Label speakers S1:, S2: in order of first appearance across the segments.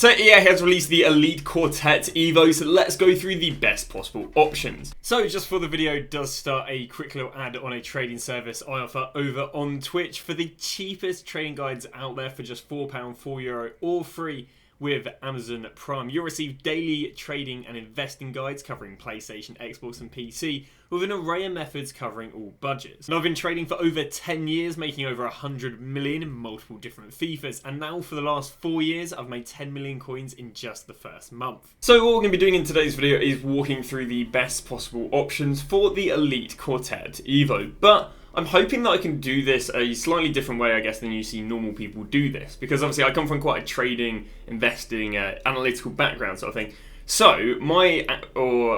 S1: So EA has released the Elite Quartet Evo, so let's go through the best possible options. So just before the video does start, a quick little ad on a trading service I offer over on Twitch for the cheapest trading guides out there for just £4, €4, or free with Amazon Prime. You'll receive daily trading and investing guides covering PlayStation, Xbox and PC with an array of methods covering all budgets. And I've been trading for over 10 years, making over 100 million in multiple different FIFAs, and now for the last 4 years I've made 10 million coins in just the first month. So what we're going to be doing in today's video is walking through the best possible options for the Elite Quartet Evo, but I'm hoping that I can do this a slightly different way, I guess, than you see normal people do this. Because obviously I come from quite a trading, investing, analytical background sort of thing. So my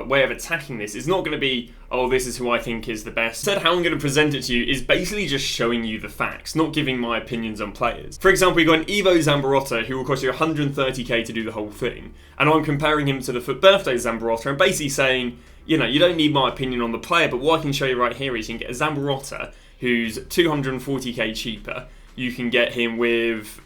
S1: way of attacking this is not going to be, oh, this is who I think is the best. Instead, how I'm going to present it to you is basically just showing you the facts, not giving my opinions on players. For example, you've got an Evo Zambarotta who will cost you 130k to do the whole thing. And I'm comparing him to the Foot Birthday Zambarotta and basically saying, you know, you don't need my opinion on the player, but what I can show you right here is you can get a Zambarotta who's 240k cheaper. You can get him with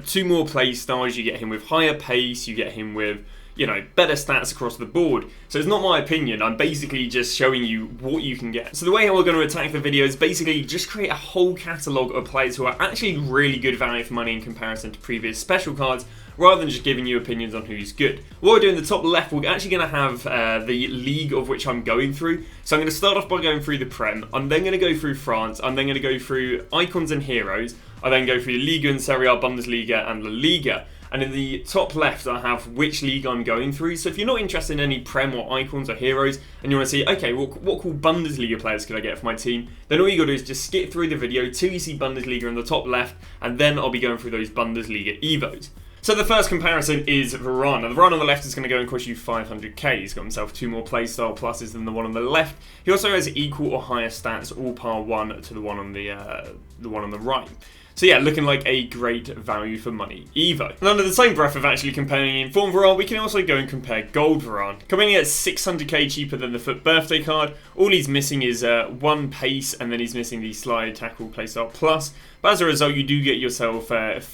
S1: 2 more play styles, you get him with higher pace, you get him with, you know, better stats across the board. So it's not my opinion, I'm basically just showing you what you can get. So the way we're going to attack the video is basically just create a whole catalogue of players who are actually really good value for money in comparison to previous special cards, rather than just giving you opinions on who's good. What we're doing in the top left, we're actually going to have the league of which I'm going through. So I'm going to start off by going through the Prem, I'm then going to go through France, I'm then going to go through Icons and Heroes, I then go through Liga and Serie A, Bundesliga and La Liga. And in the top left, I have which league I'm going through. So if you're not interested in any Prem or Icons or Heroes, and you want to see, okay, well, what cool Bundesliga players could I get for my team, then all you got to do is just skip through the video till you see Bundesliga in the top left, and then I'll be going through those Bundesliga Evos. So the first comparison is Varane. Now the Varane on the left is going to go and cost you 500k. He's got himself 2 more playstyle pluses than the one on the left. He also has equal or higher stats, all par 1 to the one on the right. So yeah, looking like a great value for money Evo. And under the same breath of actually comparing Inform Varane, we can also go and compare Gold Varane. Coming in at 600k cheaper than the Foot Birthday card. All he's missing is 1 pace, and then he's missing the Slide Tackle Playstyle Plus. But as a result, you do get yourself 2 extra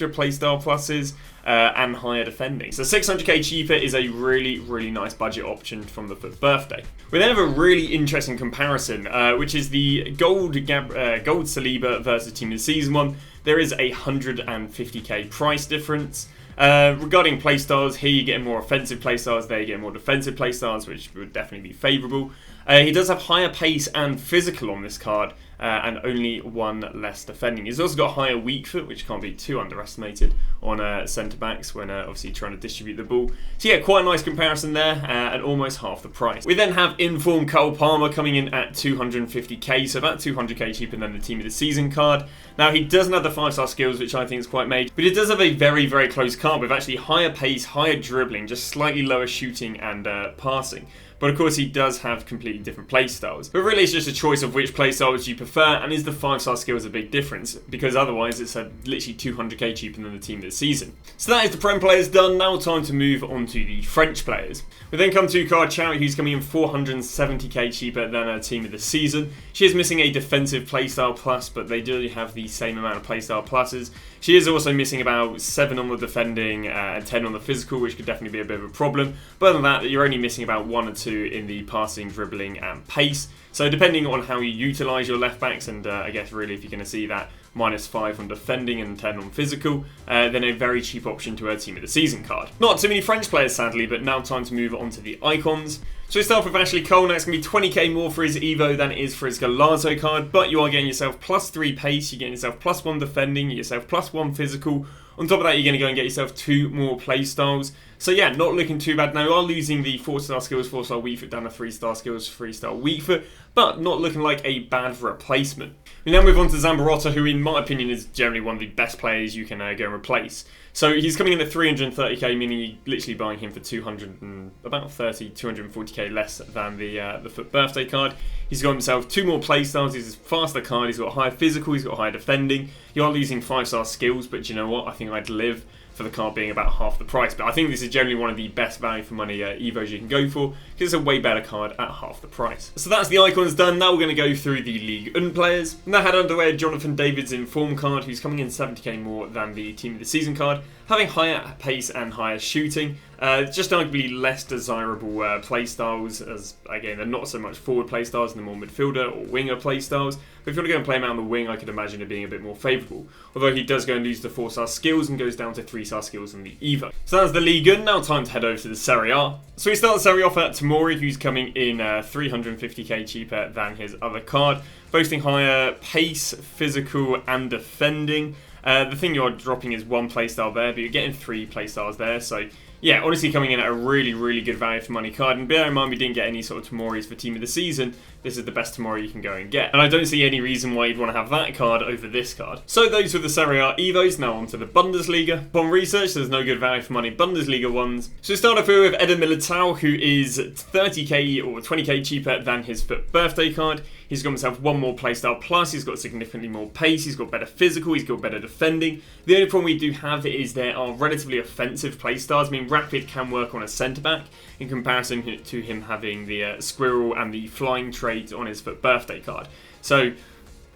S1: Playstyle Pluses and higher defending. So 600k cheaper is a really, really nice budget option from the Foot Birthday. We then have a really interesting comparison, which is the Gold Saliba versus Team of the Season one. There is a 150k price difference. Regarding playstyles, here you're getting more offensive playstyles, there you're getting more defensive playstyles, which would definitely be favourable. He does have higher pace and physical on this card, and only 1 less defending. He's also got higher weak foot, which can't be too underestimated on centre-backs when obviously trying to distribute the ball. So yeah, quite a nice comparison there, at almost half the price. We then have Inform Cole Palmer coming in at 250k, so about 200k cheaper than the Team of the Season card. Now he doesn't have the 5-star skills, which I think is quite major, but he does have a very, very close card with actually higher pace, higher dribbling, just slightly lower shooting and passing. But of course he does have completely different playstyles. But really it's just a choice of which playstyles you prefer, and is the 5-star skills a big difference? Because otherwise it's literally 200k cheaper than the Team of the Season. So that is the Prem players done. Now time to move on to the French players. We then come to Quartet, who's coming in 470k cheaper than our Team of the Season. She is missing a defensive playstyle plus, but they do have the same amount of playstyle pluses. She is also missing about 7 on the defending and 10 on the physical, which could definitely be a bit of a problem. But other than that, you're only missing about 1 or 2 in the passing, dribbling and pace. So depending on how you utilise your left backs, and I guess really if you're going to see that -5 on defending and 10 on physical, then a very cheap option to her Team of the Season card. Not too many French players sadly, but now time to move on to the Icons. So we start with Ashley Cole. Now it's going to be 20k more for his Evo than it is for his Galazzo card, but you are getting yourself +3 pace, you're getting yourself +1 defending, you're yourself +1 physical. On top of that, you're going to go and get yourself 2 more play styles. So yeah, not looking too bad. Now you are losing the 4-star skills, 4-star weak foot down to 3-star skills, 3-star weak foot, but not looking like a bad replacement. We now move on to Zambarotta, who in my opinion is generally one of the best players you can go and replace. So he's coming in at 330k, meaning you're literally buying him for 240k less than the Foot Birthday card. He's got himself 2 more playstyles, he's a faster card, he's got higher physical, he's got higher defending. You are losing 5-star skills, but you know what, I think I'd live for the card being about half the price. But I think this is generally one of the best value for money Evos you can go for, because it's a way better card at half the price. So that's the Icons done. Now we're going to go through the Ligue 1 players. Now had underway Jonathan David's Inform card, who's coming in 70k more than the Team of the Season card. having higher pace and higher shooting. Just arguably less desirable playstyles, as again, they're not so much forward playstyles and the more midfielder or winger playstyles. But if you want to go and play him out on the wing, I could imagine it being a bit more favourable. Although he does go and lose the 4-star skills and goes down to 3-star skills on the Evo. So that's the Liga. Now time to head over to the Serie A. So we start the Serie A off at Tomori, who's coming in 350k cheaper than his other card, boasting higher pace, physical and defending. The thing you're dropping is one playstyle there, but you're getting 3 playstyles there, so yeah, honestly coming in at a really, really good value for money card. And bear in mind we didn't get any sort of Tomoris for Team of the Season. This is the best Tomori you can go and get. And I don't see any reason why you'd want to have that card over this card. So those were the Serie A Evos. Now on to the Bundesliga. Upon research, there's no good value for money Bundesliga ones. So we start off here with Eder Militao, who is 30k or 20k cheaper than his birthday card. He's got himself one more playstyle plus, he's got significantly more pace, he's got better physical, he's got better defending. The only problem we do have is there are relatively offensive playstyles. I mean, Rapid can work on a centre-back in comparison to him having the Squirrel and the Flying trait on his birthday card. So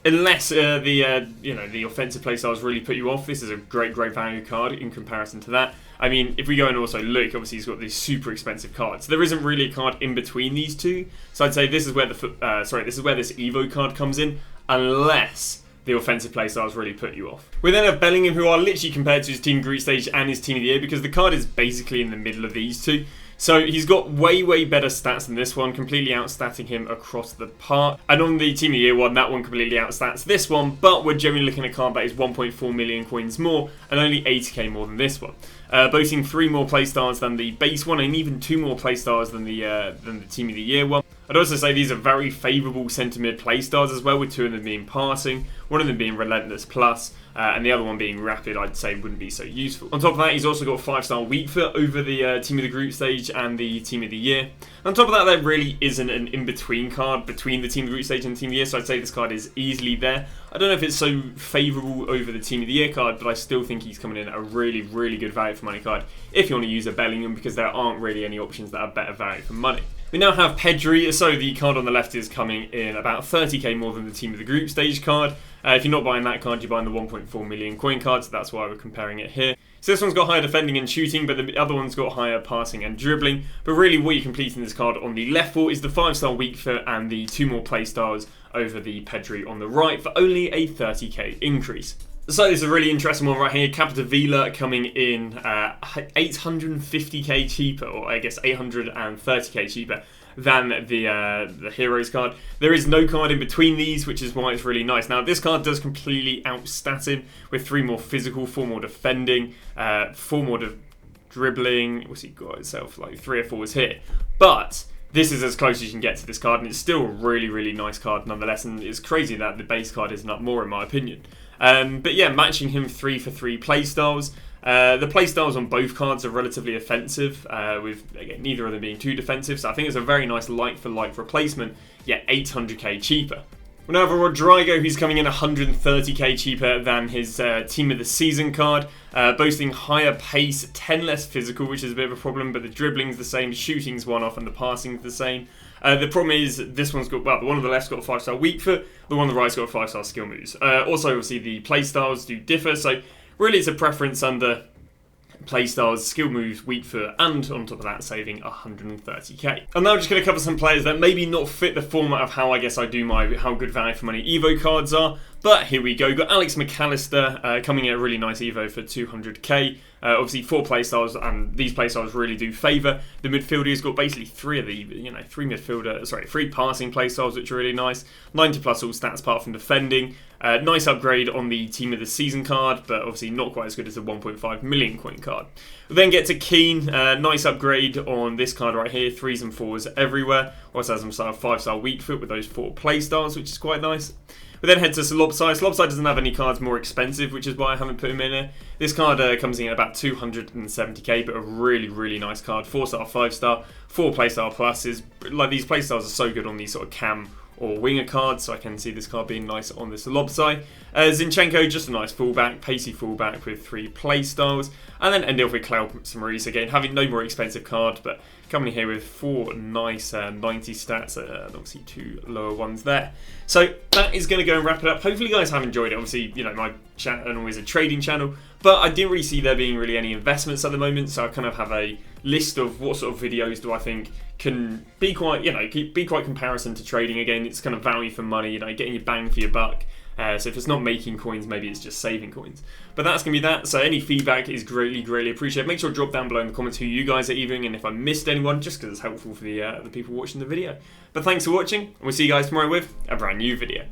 S1: unless the offensive playstyles really put you off, this is a great value card in comparison to that. I mean, if we go and also look, obviously he's got these super expensive cards. There isn't really a card in between these two, so I'd say this is where this Evo card comes in, unless the offensive playstyles really put you off. We then have Bellingham, who are literally compared to his team group stage and his team of the year, because the card is basically in the middle of these two. So he's got way better stats than this one, completely outstatting him across the part. And on the Team of the Year one, that one completely outstats this one, but we're generally looking at a card that is 1.4 million coins more and only 80k more than this one. Boasting 3 more playstars than the base one and even 2 more playstars than the Team of the Year one. I'd also say these are very favourable centre-mid playstyles as well, with 2 of them being passing, one of them being Relentless Plus, and the other one being Rapid, I'd say wouldn't be so useful. On top of that, he's also got 5-star weak foot over the Team of the Group stage and the Team of the Year. On top of that, there really isn't an in-between card between the Team of the Group stage and the Team of the Year, so I'd say this card is easily there. I don't know if it's so favourable over the Team of the Year card, but I still think he's coming in at a really good value for money card if you want to use a Bellingham, because there aren't really any options that are better value for money. We now have Pedri, so the card on the left is coming in about 30k more than the Team of the Group stage card. If you're not buying that card, you're buying the 1.4 million coin card, so that's why we're comparing it here. So this one's got higher defending and shooting, but the other one's got higher passing and dribbling. But really what you're completing this card on the left for is the 5-star weak foot and the 2 more playstars over the Pedri on the right for only a 30k increase. So this is a really interesting one right here. Capdevila coming in 850k cheaper, or I guess 830k cheaper than the Heroes card. There is no card in between these, which is why it's really nice. Now this card does completely outstat him with 3 more physical, 4 more defending, 4 more dribbling. What's he got himself? Like 3 or 4s here. But this is as close as you can get to this card, and it's still a really nice card nonetheless, and it's crazy that the base card isn't up more in my opinion. But yeah, matching him 3 for 3 playstyles. The playstyles on both cards are relatively offensive, with again, neither of them being too defensive, so I think it's a very nice like-for-like replacement, yet 800k cheaper. We now have a Rodrigo who's coming in 130k cheaper than his Team of the Season card, boasting higher pace, 10 less physical, which is a bit of a problem, but the dribbling's the same, shooting's one off, and the passing's the same. The problem is this one's got, well, the one on the left's got a 5-star weak foot, the one on the right's got a 5-star skill moves. Also, obviously, the playstyles do differ, so really it's a preference under playstyles, skill moves, weak foot, and on top of that, saving 130k. I'm now just going to cover some players that maybe not fit the format of how I guess I do my how good value for money Evo cards are, but here we go. We've got Alex McAllister coming in a really nice Evo for 200k. Obviously 4 playstyles, and these playstyles really do favour the midfielder. He's got basically 3 of the, 3 passing playstyles, which are really nice. 90 plus all stats apart from defending. Nice upgrade on the Team of the Season card, but obviously not quite as good as the 1.5 million coin card. We then get to Keane, nice upgrade on this card right here, 3s and 4s everywhere. Also has himself 5-star weak foot with those 4 playstyles, which is quite nice. We then head to Slobsai. Slobsai doesn't have any cards more expensive, which is why I haven't put him in here. This card comes in at about 270k, but a really nice card. 4-star, 5-star, 4 playstyle pluses. Like, these playstyles are so good on these sort of cam or winger cards, so I can see this card being nice on this Slobsai. Zinchenko, just a nice fullback, pacey fullback with 3 playstyles. And then end off with Cloud Samaris again, having no more expensive card, but coming here with 4 nice 90 stats, and obviously 2 lower ones there. So that is going to go and wrap it up. Hopefully you guys have enjoyed it. Obviously, my channel is a trading channel, But I didn't really see there being really any investments at the moment, so I kind of have a list of what sort of videos do I think can be quite, be quite comparison to trading. Again, it's kind of value for money, getting your bang for your buck. So if it's not making coins, maybe it's just saving coins. But that's going to be that. So any feedback is greatly appreciated. Make sure to drop down below in the comments who you guys are evening, and if I missed anyone, just because it's helpful for the people watching the video. But thanks for watching, and we'll see you guys tomorrow with a brand new video.